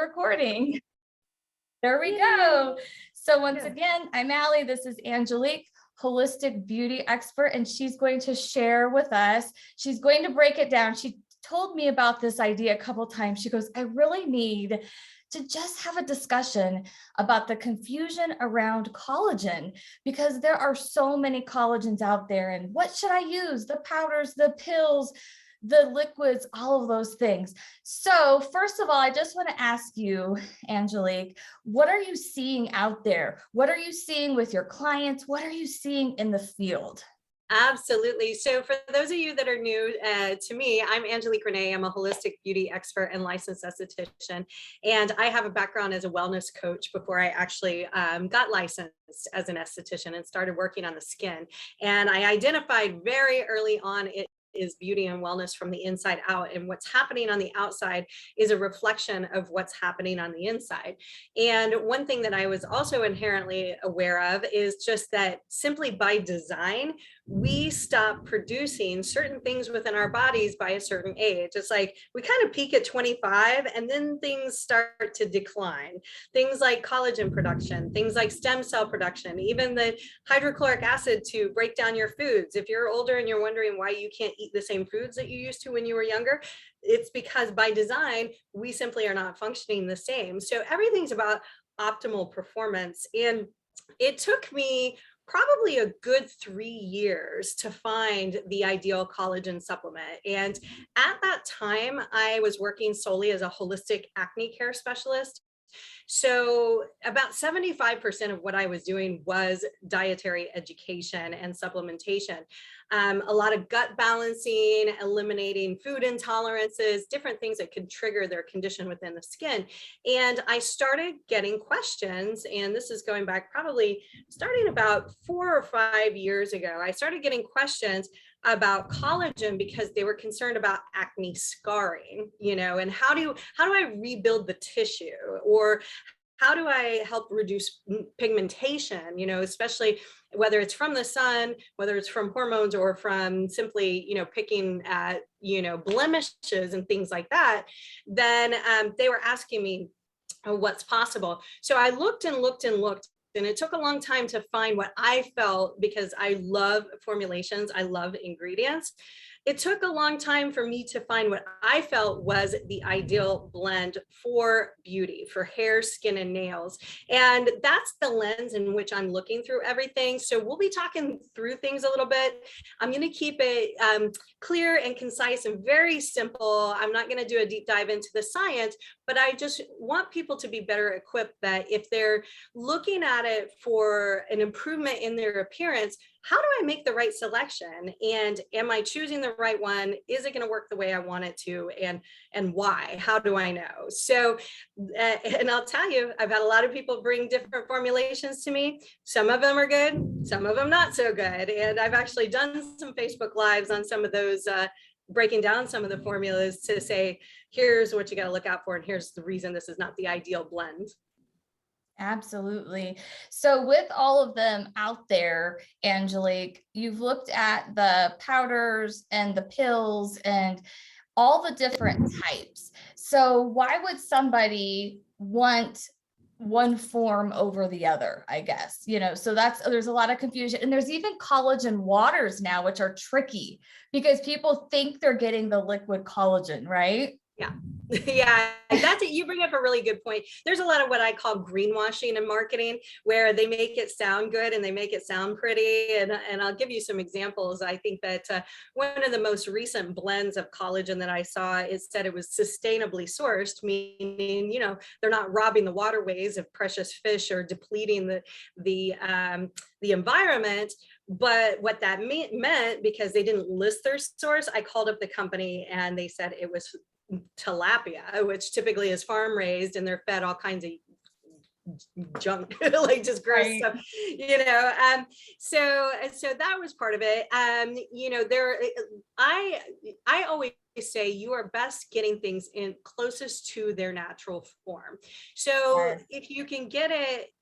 recording. There we Yay. go. So once again, I'm Allie. This is Angelique, holistic beauty expert, and she's going to share with us. She's going to break it down. She told me about this idea a couple times. She goes, I really need to just have a discussion about the confusion around collagen, because there are so many collagens out there. And what should I use? The powders, the pills, the liquids, all of those things. So first of all, I just want to ask you, Angelique, what are you seeing out there? What are you seeing with your clients? What are you seeing in the field? Absolutely. So for those of you that are new to me, I'm Angelique Renee. I'm a holistic beauty expert and licensed esthetician. And I have a background as a wellness coach before I actually got licensed as an esthetician and started working on the skin. And I identified very early on it is beauty and wellness from the inside out, and what's happening on the outside is a reflection of what's happening on the inside. And one thing that I was also inherently aware of is just that simply by design, we stop producing certain things within our bodies by a certain age. It's like we kind of peak at 25 and then things start to decline. Things like collagen production, things like stem cell production, even the hydrochloric acid to break down your foods. If you're older and you're wondering why you can't eat the same foods that you used to when you were younger, it's because by design, we simply are not functioning the same. So everything's about optimal performance. And it took me probably a good 3 years to find the ideal collagen supplement. And at that time, I was working solely as a holistic acne care specialist. So about 75% of what I was doing was dietary education and supplementation. A lot of gut balancing, eliminating food intolerances, different things that could trigger their condition within the skin. And I started getting questions, and this is going back probably starting about 4 or 5 years ago. I started getting questions about collagen because they were concerned about acne scarring, and how do I rebuild the tissue, or how do I help reduce pigmentation, especially whether it's from the sun, whether it's from hormones, or from simply, picking at, blemishes and things like that. Then they were asking me what's possible. So I looked and looked and looked. And it took a long time to find what I felt, because I love formulations, I love ingredients. It took a long time for me to find what I felt was the ideal blend for beauty, for hair, skin, and nails. And that's the lens in which I'm looking through everything. So we'll be talking through things a little bit. I'm going to keep it clear and concise and very simple. I'm not going to do a deep dive into the science, but I just want people to be better equipped that if they're looking at it for an improvement in their appearance, how do I make the right selection? And am I choosing the right one? Is it going to work the way I want it to? And why? How do I know? So, and I'll tell you, I've had a lot of people bring different formulations to me. Some of them are good, some of them not so good. And I've actually done some Facebook Lives on some of those, breaking down some of the formulas to say, here's what you got to look out for, and here's the reason this is not the ideal blend. Absolutely. So with all of them out there, Angelique, you've looked at the powders and the pills and all the different types. So why would somebody want one form over the other, I guess, so there's a lot of confusion. And there's even collagen waters now, which are tricky because people think they're getting the liquid collagen, right? Yeah. Yeah, that's it. You bring up a really good point. There's a lot of what I call greenwashing in marketing, where they make it sound good and they make it sound pretty. And I'll give you some examples. I think that one of the most recent blends of collagen that I saw is that it was sustainably sourced, meaning, they're not robbing the waterways of precious fish or depleting the environment. But what that meant, because they didn't list their source, I called up the company and they said it was tilapia, which typically is farm raised, and they're fed all kinds of junk, like just gross stuff, so that was part of it. I always say you are best getting things in closest to their natural form. So if you can get it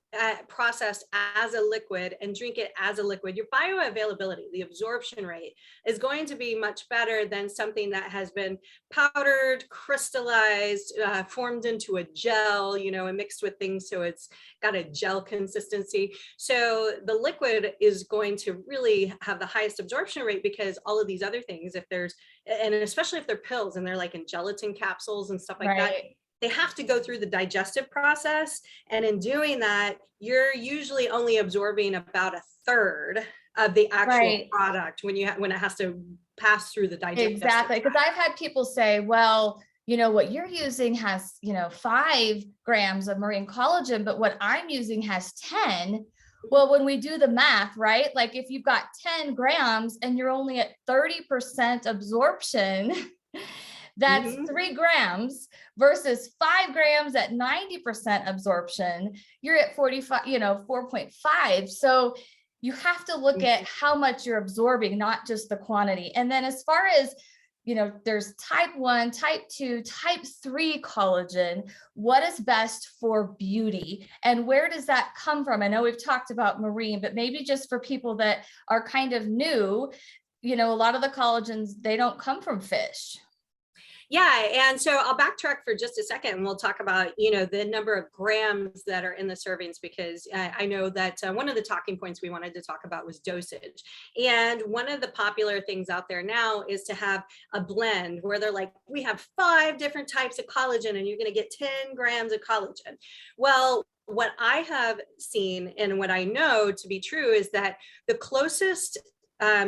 processed as a liquid and drink it as a liquid, your bioavailability, the absorption rate, is going to be much better than something that has been powdered, crystallized, formed into a gel, and mixed with things so it's got a gel consistency. So the liquid is going to really have the highest absorption rate, because all of these other things, and especially if they're pills and they're like in gelatin capsules and stuff like that, Right. they have to go through the digestive process. And in doing that, you're usually only absorbing about a third of the actual Right. product when it has to pass through the digestive Exactly. Because tract. I've had people say, well, what you're using has, 5 grams of marine collagen, but what I'm using has 10. Well, when we do the math, right? Like if you've got 10 grams and you're only at 30% absorption, that's Mhm. 3 grams versus 5 grams at 90% absorption. You're at 45, 4.5. So you have to look at how much you're absorbing, not just the quantity. And then as far as, there's type 1, type 2, type 3 collagen. What is best for beauty? And where does that come from? I know we've talked about marine, but maybe just for people that are kind of new, a lot of the collagens, they don't come from fish. Yeah, and so I'll backtrack for just a second, and we'll talk about the number of grams that are in the servings, because I know that one of the talking points we wanted to talk about was dosage. And one of the popular things out there now is to have a blend where they're like, we have 5 different types of collagen, and you're going to get 10 grams of collagen. Well, what I have seen and what I know to be true is that the closest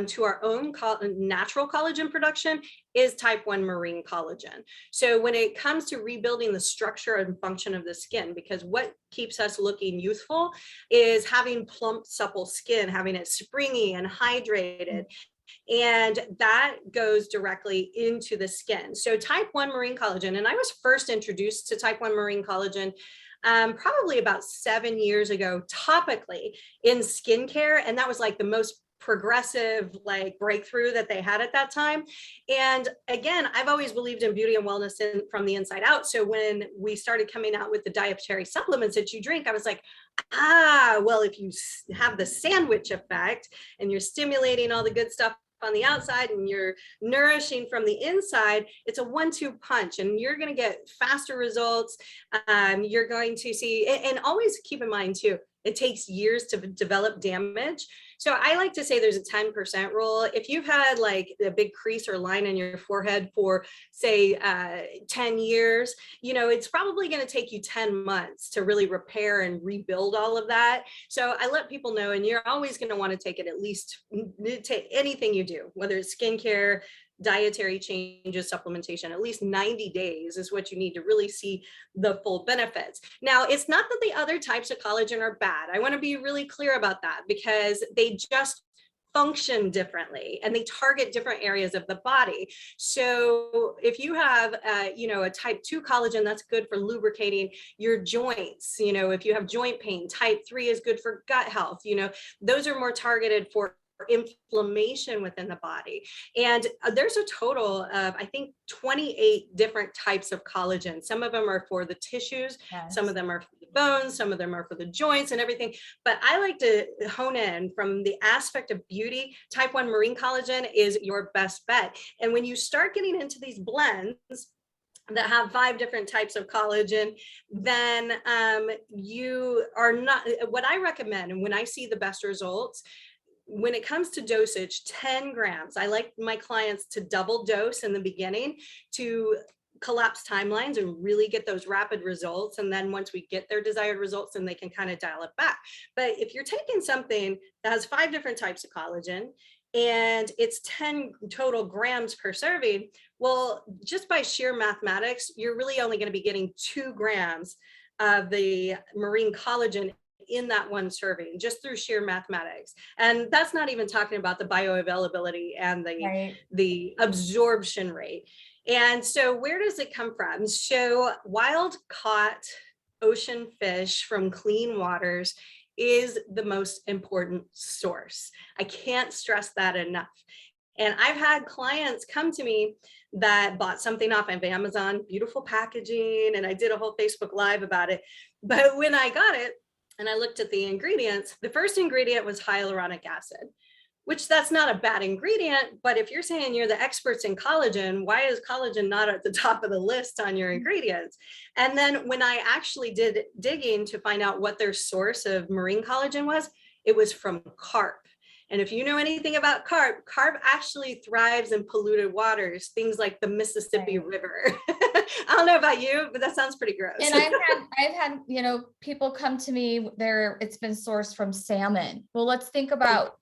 to our own natural collagen production is type 1 marine collagen. So when it comes to rebuilding the structure and function of the skin, because what keeps us looking youthful is having plump, supple skin, having it springy and hydrated. And that goes directly into the skin. So type 1 marine collagen, and I was first introduced to type 1 marine collagen probably about 7 years ago, topically in skincare. And that was like the most progressive like breakthrough that they had at that time. And again, I've always believed in beauty and wellness from the inside out. So when we started coming out with the dietary supplements that you drink, I was like, well, if you have the sandwich effect and you're stimulating all the good stuff on the outside and you're nourishing from the inside, it's a 1-2 punch, and you're going to get faster results. You're going to see, and always keep in mind too, it takes years to develop damage. So I like to say there's a 10% rule. If you've had like a big crease or line in your forehead for say 10 years, it's probably going to take you 10 months to really repair and rebuild all of that. So I let people know, and you're always going to want to take it, at least take anything you do, whether it's skincare, dietary changes, supplementation, at least 90 days is what you need to really see the full benefits. Now, it's not that the other types of collagen are bad. I want to be really clear about that, because they just function differently and they target different areas of the body. So if you have a type 2 collagen, that's good for lubricating your joints. If you have joint pain, type 3 is good for gut health. Those are more targeted for inflammation within the body. And there's a total of, I think, 28 different types of collagen. Some of them are for the tissues, some of them are for the bones, some of them are for the joints and everything. But I like to hone in from the aspect of beauty. Type 1 marine collagen is your best bet. And when you start getting into these blends that have 5 different types of collagen, then you are not, what I recommend, and when I see the best results, when it comes to dosage, 10 grams, I like my clients to double dose in the beginning to collapse timelines and really get those rapid results. And then once we get their desired results, then they can kind of dial it back. But if you're taking something that has 5 different types of collagen and it's 10 total grams per serving, well, just by sheer mathematics, you're really only going to be getting 2 grams of the marine collagen in that one serving, just through sheer mathematics. And that's not even talking about the bioavailability and the absorption rate. And so where does it come from? So wild caught ocean fish from clean waters is the most important source. I can't stress that enough. And I've had clients come to me that bought something off of Amazon, beautiful packaging, and I did a whole Facebook Live about it. But when I got it, and I looked at the ingredients. The first ingredient was hyaluronic acid, which that's not a bad ingredient. But if you're saying you're the experts in collagen, why is collagen not at the top of the list on your ingredients? And then when I actually did digging to find out what their source of marine collagen was, it was from carp. And if you know anything about carp, carp actually thrives in polluted waters, things like the Mississippi River. I don't know about you, but that sounds pretty gross. And I've had, you know, people come to me there, it's been sourced from salmon. Well, let's think about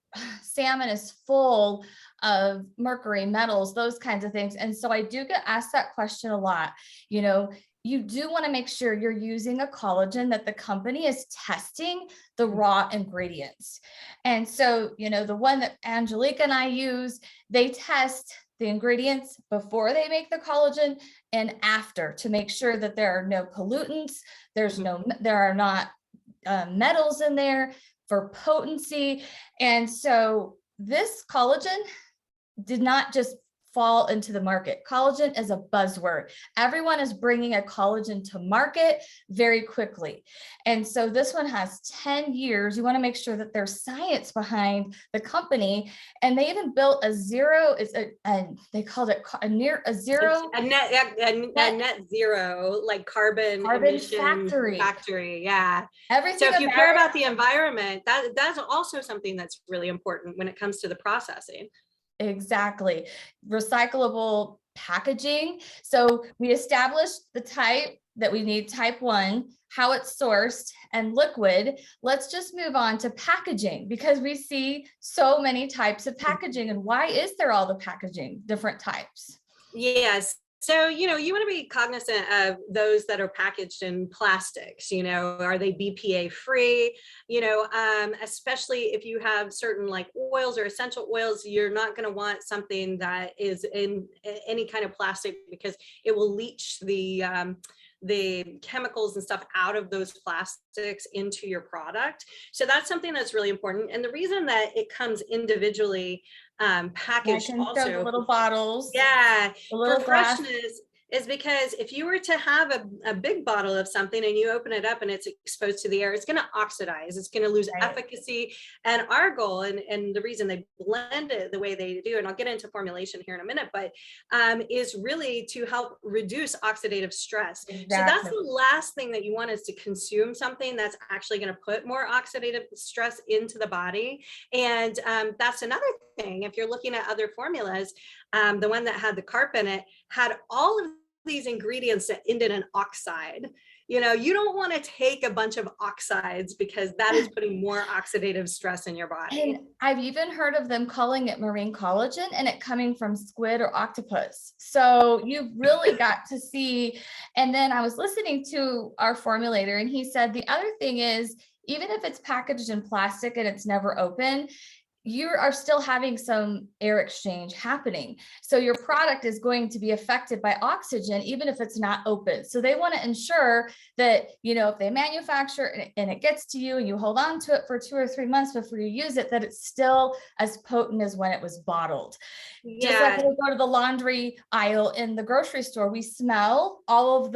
salmon is full of mercury, metals, those kinds of things. And so I do get asked that question a lot. You know, you do want to make sure you're using a collagen that the company is testing the raw ingredients. And so, you know, the one that Angelique and I use, they test the ingredients before they make the collagen and after to make sure that there are no pollutants, there are not metals in there for potency. And so this collagen did not just fall into the market. Collagen is a buzzword. Everyone is bringing a collagen to market very quickly. And so this one has 10 years. You want to make sure that there's science behind the company. And they even built a zero, they called it a net zero, like carbon emission factory. Yeah. Everything. So if you care about the environment, that's also something that's really important when it comes to the processing. Exactly. Recyclable packaging. So we established the type that we need, type 1, how it's sourced and liquid. Let's just move on to packaging because we see so many types of packaging. And why is there all the packaging, different types? Yes. So, you know, you want to be cognizant of those that are packaged in plastics, you know, are they BPA free, you know, especially if you have certain like oils or essential oils, you're not going to want something that is in any kind of plastic because it will leach the chemicals and stuff out of those plastics into your product. So that's something that's really important. And the reason that it comes individually packaged also, the little bottles, yeah, the little for glass. freshness, is because if you were to have a big bottle of something and you open it up and it's exposed to the air, it's going to oxidize, it's going to lose efficacy. And our goal, and the reason they blend it the way they do, and I'll get into formulation here in a minute, but is really to help reduce oxidative stress. Exactly. So that's the last thing that you want, is to consume something that's actually going to put more oxidative stress into the body. And that's another thing. If you're looking at other formulas, the one that had the carp in it had all of these ingredients that ended in oxide. You know, you don't want to take a bunch of oxides because that is putting more oxidative stress in your body. And I've even heard of them calling it marine collagen and it coming from squid or octopus. So you've really got to see. And then I was listening to our formulator and he said the other thing is, even if it's packaged in plastic and it's never open, you are still having some air exchange happening. So your product is going to be affected by oxygen, even if it's not open. So they want to ensure that, you know, if they manufacture and it gets to you and you hold on to it for 2 or 3 months before you use it, that it's still as potent as when it was bottled. Yeah. Just like when we go to the laundry aisle in the grocery store, we smell all of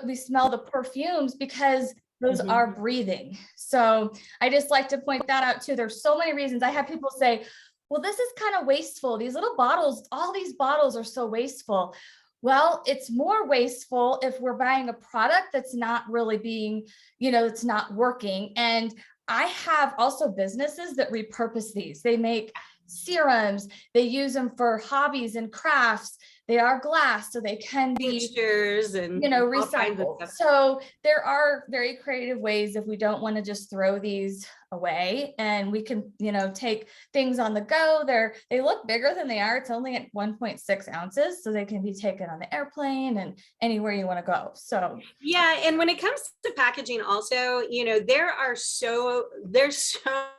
we smell the perfumes because those are breathing. So I just like to point that out too. There's so many reasons. I have people say, well, this is kind of wasteful. These little bottles, all these bottles are so wasteful. Well, it's more wasteful if we're buying a product that's not really being, you know, it's not working. And I have also businesses that repurpose these. They make serums, they use them for hobbies and crafts. They are glass, so they can be fixtures and, you know, recycled. So there are very creative ways if we don't want to just throw these away, and we can, you know, take things on the go. They look bigger than they are. It's only at 1.6 ounces, so they can be taken on the airplane and anywhere you want to go. So yeah, and when it comes to packaging also, you know, there's so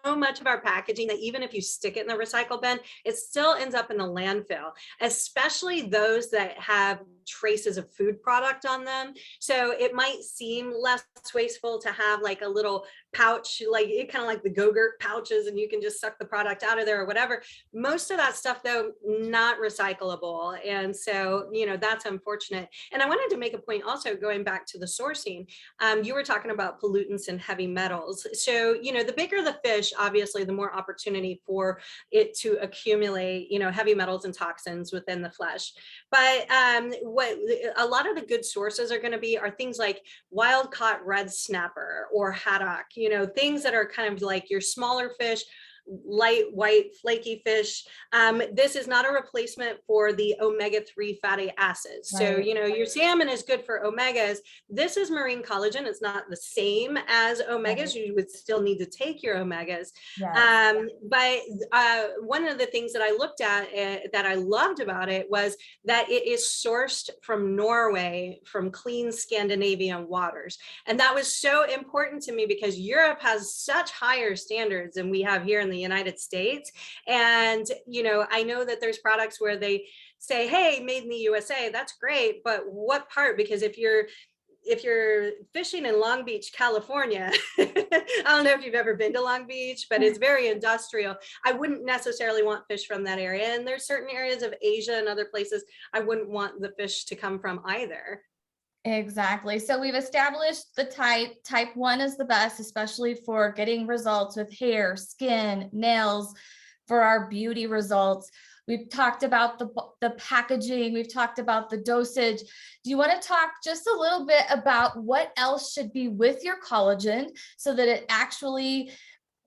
much of our packaging that even if you stick it in the recycle bin, it still ends up in the landfill, especially those those that have traces of food product on them. So it might seem less wasteful to have like a little pouch, like it kind of like the Go-Gurt pouches, and you can just suck the product out of there or whatever. Most of that stuff though, not recyclable. And so, that's unfortunate. And I wanted to make a point also going back to the sourcing. You were talking about pollutants and heavy metals. So, the bigger the fish, obviously, the more opportunity for it to accumulate, heavy metals and toxins within the flesh. But what a lot of the good sources are going to be are things like wild caught red snapper or haddock, things that are kind of like your smaller fish, light white flaky fish. This is not a replacement for the omega-3 fatty acids. So, Right. your salmon is good for omegas. This is marine collagen. It's not the same as omegas. Right. You would still need to take your omegas. Yes. But one of the things that I looked at that I loved about it was that it is sourced from Norway, from clean Scandinavian waters. And that was so important to me because Europe has such higher standards than we have here in the United States. And, I know that there's products where they say, hey, made in the USA, that's great. But what part? Because if you're fishing in Long Beach, California, I don't know if you've ever been to Long Beach, but it's very industrial. I wouldn't necessarily want fish from that area. And there's certain areas of Asia and other places I wouldn't want the fish to come from either. Exactly. So we've established the type 1 is the best, especially for getting results with hair, skin, nails, for our beauty results. We've talked about the packaging. We've talked about the dosage. Do you want to talk just a little bit about what else should be with your collagen so that it actually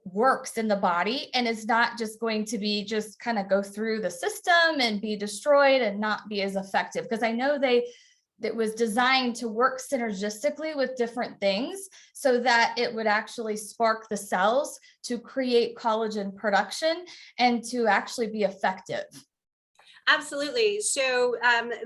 works in the body and is not just going to be just kind of go through the system and be destroyed and not be as effective? Because I know that was designed to work synergistically with different things so that it would actually spark the cells to create collagen production and to actually be effective. Absolutely. So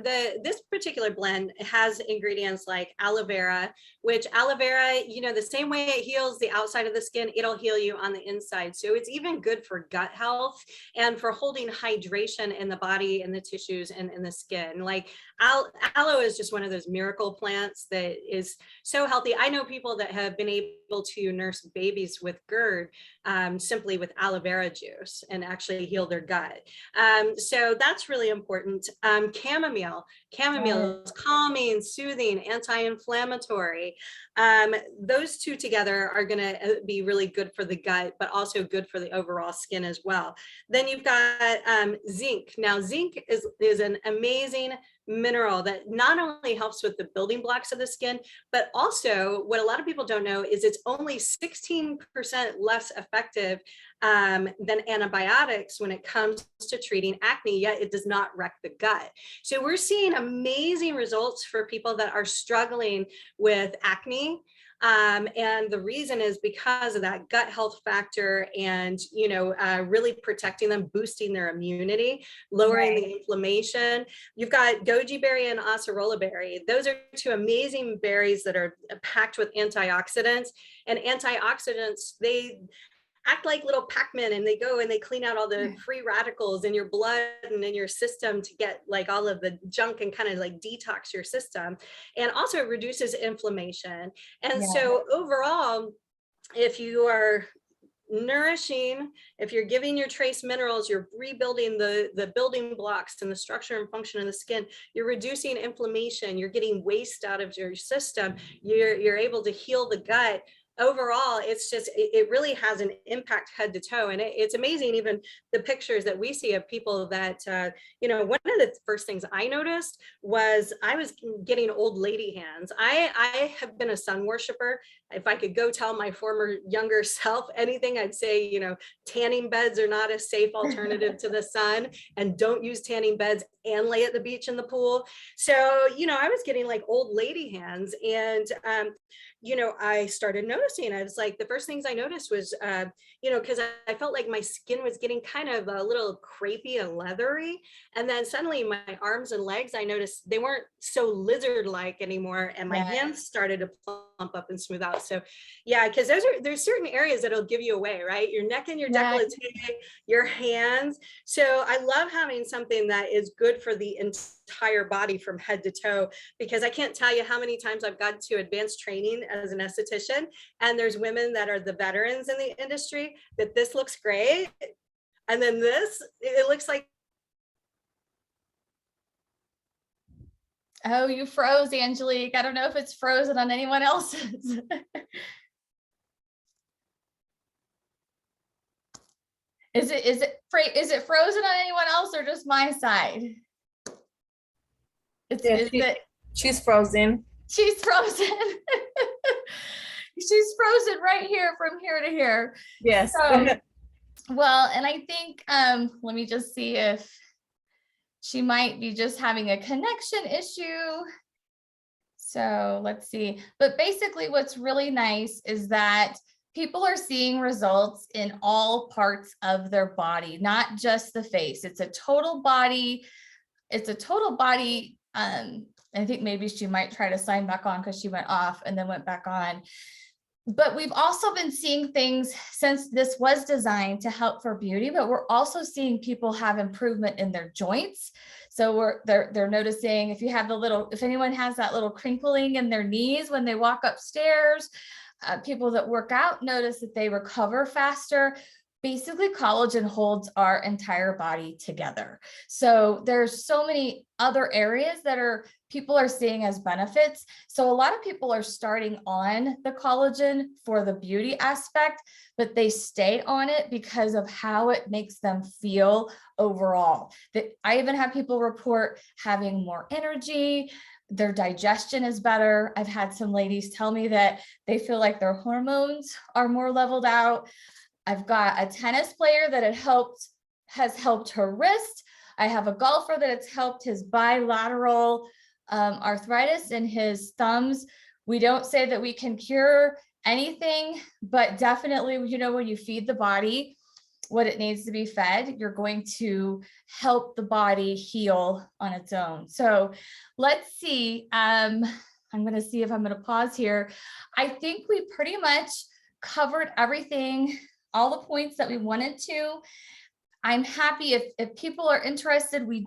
this particular blend has ingredients like aloe vera, which aloe vera, the same way it heals the outside of the skin, it'll heal you on the inside. So it's even good for gut health and for holding hydration in the body and the tissues and in the skin. Like aloe is just one of those miracle plants that is so healthy. I know people that have been able to nurse babies with GERD simply with aloe vera juice and actually heal their gut. So that's really important. Chamomile is calming, soothing, anti-inflammatory. Those two together are going to be really good for the gut, but also good for the overall skin as well. Then you've got zinc. Now, zinc is an amazing mineral that not only helps with the building blocks of the skin, but also what a lot of people don't know is it's only 16% less effective than antibiotics when it comes to treating acne, yet it does not wreck the gut. So we're seeing amazing results for people that are struggling with acne. And the reason is because of that gut health factor and, really protecting them, boosting their immunity, lowering the inflammation. You've got goji berry and acerola berry. Those are two amazing berries that are packed with antioxidants. And antioxidants, they act like little Pac-Man and they go and they clean out all the free radicals in your blood and in your system to get like all of the junk and kind of like detox your system. And also it reduces inflammation. And so overall, if you are nourishing, if you're giving your trace minerals, you're rebuilding the building blocks and the structure and function of the skin, you're reducing inflammation, you're getting waste out of your system, you're able to heal the gut. Overall, it's just, it really has an impact head to toe. And it's amazing, even the pictures that we see of people that, one of the first things I noticed was I was getting old lady hands. I have been a sun worshiper. If I could go tell my former younger self anything, I'd say, tanning beds are not a safe alternative to the sun, and don't use tanning beds and lay at the beach in the pool. So, I was getting like old lady hands, and I started noticing, I was like, the first things I noticed was, because I felt like my skin was getting kind of a little crepey and leathery. And then suddenly my arms and legs, I noticed they weren't so lizard-like anymore. And my hands started to plump up and smooth out. So yeah, because there's certain areas that'll give you away, right? Your neck and your Yeah. décolleté, your hands. So I love having something that is good for the entire body from head to toe, because I can't tell you how many times I've got to advanced training as an esthetician, and there's women that are the veterans in the industry that this looks great. And then this, it looks like. Oh, you froze, Angelique. I don't know if it's frozen on anyone else's. Is it frozen on anyone else or just my side? She's frozen. She's frozen. She's frozen right here from here to here. Yes. So, well, and I think, let me just see if she might be just having a connection issue. So let's see. But basically what's really nice is that people are seeing results in all parts of their body, not just the face. It's a total body. I think maybe she might try to sign back on because she went off and then went back on. But we've also been seeing things since this was designed to help for beauty, but we're also seeing people have improvement in their joints. So they're noticing if anyone has that little crinkling in their knees when they walk upstairs, people that work out notice that they recover faster. Basically, collagen holds our entire body together. So there's so many other areas that people are seeing as benefits. So a lot of people are starting on the collagen for the beauty aspect, but they stay on it because of how it makes them feel overall. I even have people report having more energy, their digestion is better. I've had some ladies tell me that they feel like their hormones are more leveled out. I've got a tennis player that has helped her wrist. I have a golfer that it's helped his bilateral arthritis in his thumbs. We don't say that we can cure anything, but definitely, when you feed the body what it needs to be fed, you're going to help the body heal on its own. So let's see. I'm going to see if I'm going to pause here. I think we pretty much covered everything, all the points that we wanted to. I'm happy if people are interested. We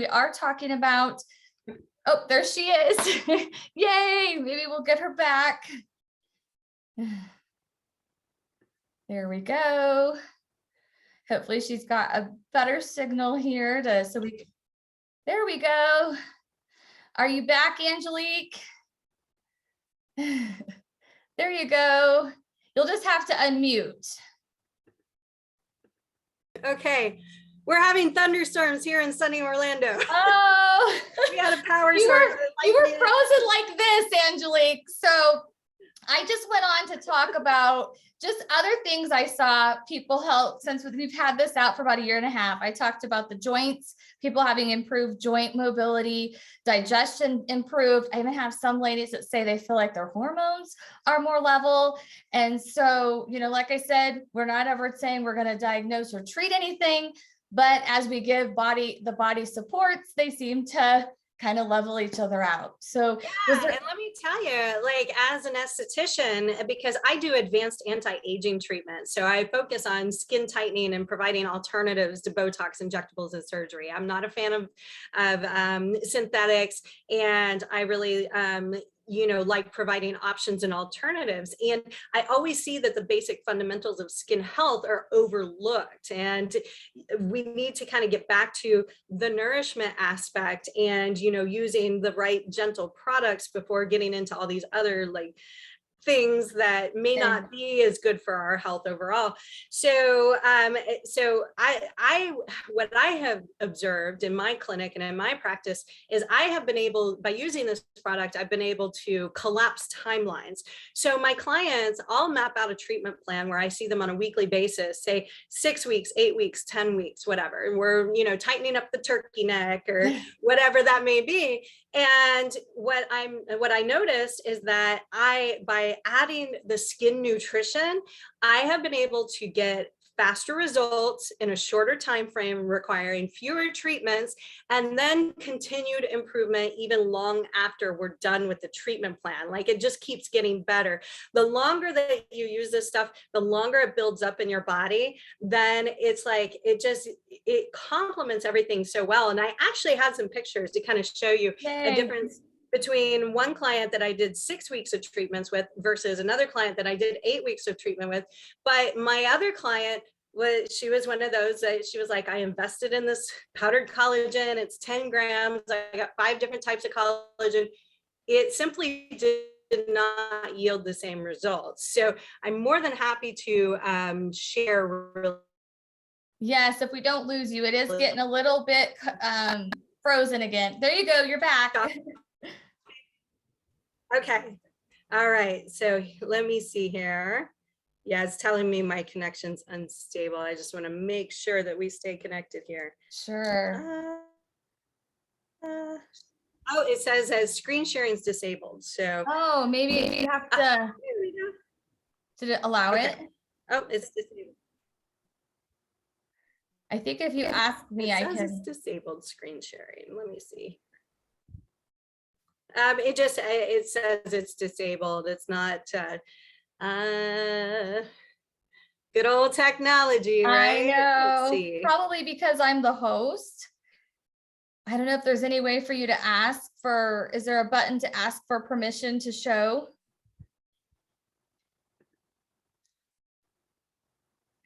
are talking about, oh, there she is. Yay, maybe we'll get her back. There we go. Hopefully she's got a better signal here there we go. Are you back, Angelique? There you go. You'll just have to unmute. Okay, we're having thunderstorms here in sunny Orlando. Oh, we had a power you source. You were frozen like this, Angelique. So I just went on to talk about just other things I saw people help since we've had this out for about 1.5 years. I talked about the joints, people having improved joint mobility, digestion improved. I even have some ladies that say they feel like their hormones are more level. And so, like I said, we're not ever saying we're going to diagnose or treat anything, but as we give the body supports, they seem to kind of level each other out. So yeah, and let me tell you, like as an esthetician, because I do advanced anti-aging treatment, so I focus on skin tightening and providing alternatives to Botox injectables and surgery. I'm not a fan of synthetics, and I really like providing options and alternatives. And I always see that the basic fundamentals of skin health are overlooked. And we need to kind of get back to the nourishment aspect and, using the right gentle products before getting into all these other things that may not be as good for our health overall. So, what I have observed in my clinic and in my practice is I have been able, by using this product, I've been able to collapse timelines. So my clients all map out a treatment plan where I see them on a weekly basis, say 6 weeks, 8 weeks, 10 weeks, whatever. And we're, tightening up the turkey neck or whatever that may be. And what I noticed is that by adding the skin nutrition, I have been able to get faster results in a shorter time frame, requiring fewer treatments, and then continued improvement even long after we're done with the treatment plan. Like, it just keeps getting better. The longer that you use this stuff, the longer it builds up in your body. Then it's like it complements everything so well. And I actually had some pictures to kind of show you a difference between one client that I did 6 weeks of treatments with versus another client that I did 8 weeks of treatment with. But my other client she was one of those that she was like, I invested in this powdered collagen. It's 10 grams. I got 5 different types of collagen. It simply did not yield the same results. So I'm more than happy to share. Yes, if we don't lose you, it is getting a little bit frozen again. There you go, you're back. Okay. All right. So let me see here. Yeah, it's telling me my connection's unstable. I just want to make sure that we stay connected here. Sure. Oh, it says as screen sharing is disabled. So Oh, maybe you have to. Did it allow it? Oh, it's disabled. I think if you ask me, I can. It's disabled screen sharing. Let me see. It says it's disabled. It's not. Good old technology, right? I know. Let's see. Probably because I'm the host. I don't know if there's any way for you to ask for, is there a button to ask for permission to show?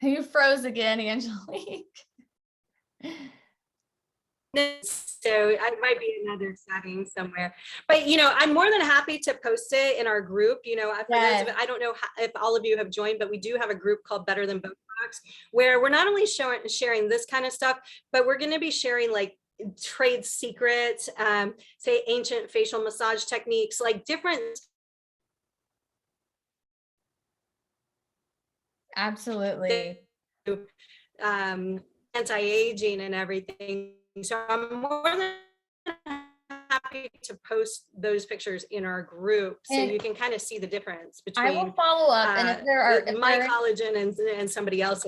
You froze again, Angelique. So it might be another setting somewhere, but I'm more than happy to post it in our group. For those of it, I don't know if all of you have joined, but we do have a group called Better Than Botox, where we're not only sharing this kind of stuff, but we're going to be sharing like trade secrets, say ancient facial massage techniques, like different. Absolutely. Anti-aging and everything. So I'm more than happy to post those pictures in our group so you can kind of see the difference between I will follow up. And if there are my collagen and somebody else.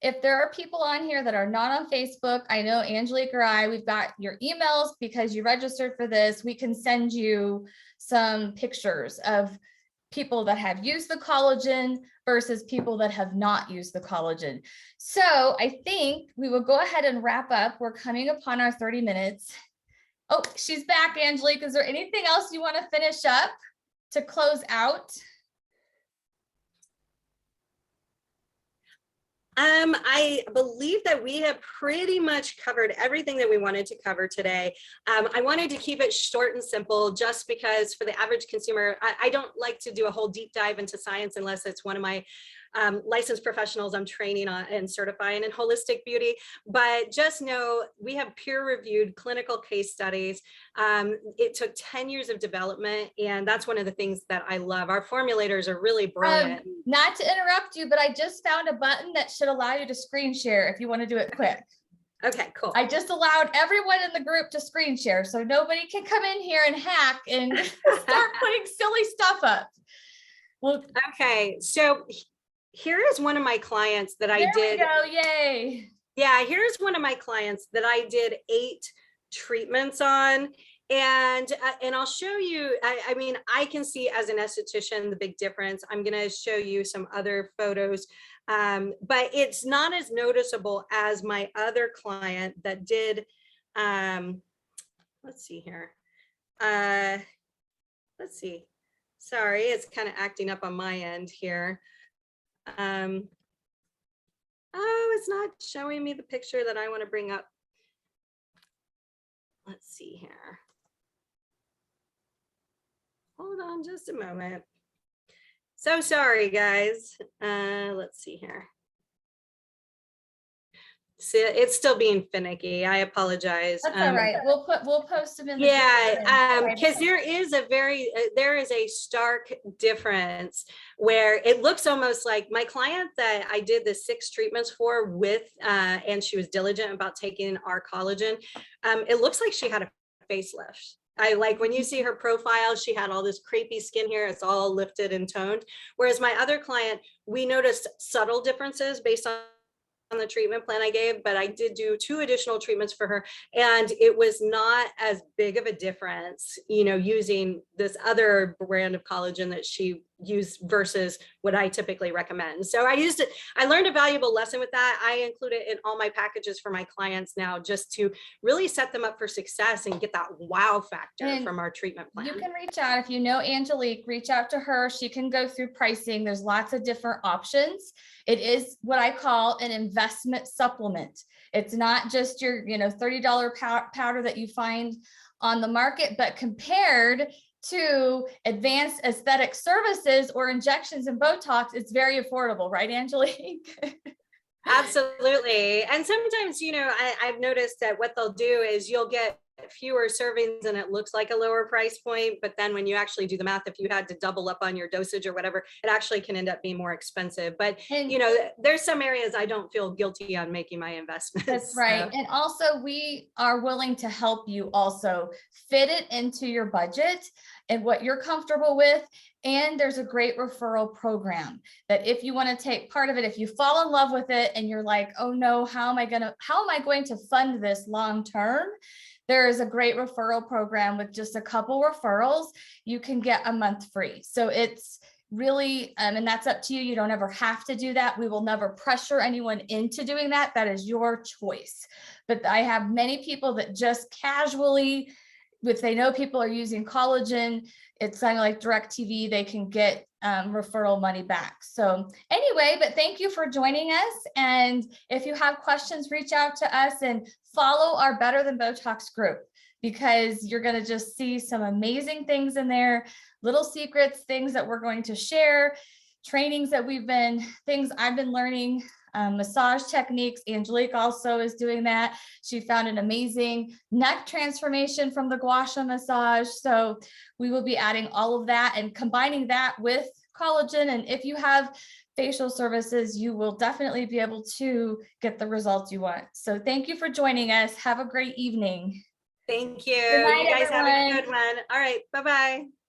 If there are people on here that are not on Facebook, I know Angelique or we've got your emails because you registered for this. We can send you some pictures of people that have used the collagen versus people that have not used the collagen. So I think we will go ahead and wrap up. We're coming upon our 30 minutes. Oh, she's back, Angelique. Is there anything else you want to finish up to close out? I believe that we have pretty much covered everything that we wanted to cover today. I wanted to keep it short and simple just because for the average consumer, I don't like to do a whole deep dive into science unless it's one of my licensed professionals I'm training on and certifying in holistic beauty. But just know we have peer-reviewed clinical case studies. It took 10 years of development, and that's one of the things that I love. Our formulators are really brilliant. Not to interrupt you, but I just found a button that should allow you to screen share if you want to do it quick. Okay, cool. I just allowed everyone in the group to screen share, so nobody can come in here and hack and start putting silly stuff up. Well, okay, so here is one of my clients that I did. There we go, yay. Yeah, here's one of my clients that I did 8 treatments on. And I'll show you, I mean, I can see as an esthetician the big difference. I'm going to show you some other photos, but it's not as noticeable as my other client that did, let's see here. Let's see. Sorry, it's kind of acting up on my end here. Oh, it's not showing me the picture that I want to bring up. Let's see here. Hold on just a moment. So sorry, guys. Let's see here. See, it's still being finicky. I apologize. That's all right. We'll post them in the because there is a stark difference where it looks almost like my client that I did the 6 treatments for with and she was diligent about taking our collagen. It looks like she had a facelift. I like when you see her profile, she had all this crepey skin here. It's all lifted and toned. Whereas my other client, we noticed subtle differences based on the treatment plan I gave, but I did do 2 additional treatments for her, and it was not as big of a difference, you know, using this other brand of collagen that she used versus what I typically recommend. So I used it. I learned a valuable lesson with that. I include it in all my packages for my clients now, just to really set them up for success and get that wow factor And from our treatment plan. you can reach out if you know Angelique, reach out to her. She can go through pricing. There's lots of different options. It is what I call an investment supplement. It's not just your, $30 powder that you find on the market, but compared to advanced aesthetic services or injections and Botox, it's very affordable, right, Angelique? Absolutely. And sometimes, I've noticed that what they'll do is you'll get fewer servings and it looks like a lower price point. But then when you actually do the math, if you had to double up on your dosage or whatever, it actually can end up being more expensive. But, And there's some areas I don't feel guilty on making my investments. that's right. And also we are willing to help you also fit it into your budget and what you're comfortable with. And there's a great referral program that if you want to take part of it, if you fall in love with it and you're like, oh no, how am I going to fund this long term? There is a great referral program with just a couple referrals. You can get a month free. So it's really, and that's up to you. You don't ever have to do that. We will never pressure anyone into doing that. That is your choice. But I have many people that just casually, if they know people are using collagen, it's kind of like DirecTV, they can get referral money back. So anyway, but thank you for joining us. And if you have questions, reach out to us and follow our Better Than Botox group, because you're going to just see some amazing things in there, little secrets, things that we're going to share, trainings that things I've been learning, massage techniques. Angelique also is doing that. She found an amazing neck transformation from the gua sha massage. So we will be adding all of that and combining that with collagen. And if you have facial services, you will definitely be able to get the results you want. So thank you for joining us. Have a great evening. Thank you. Good night, You guys everyone. have a good one. All right. Bye-bye.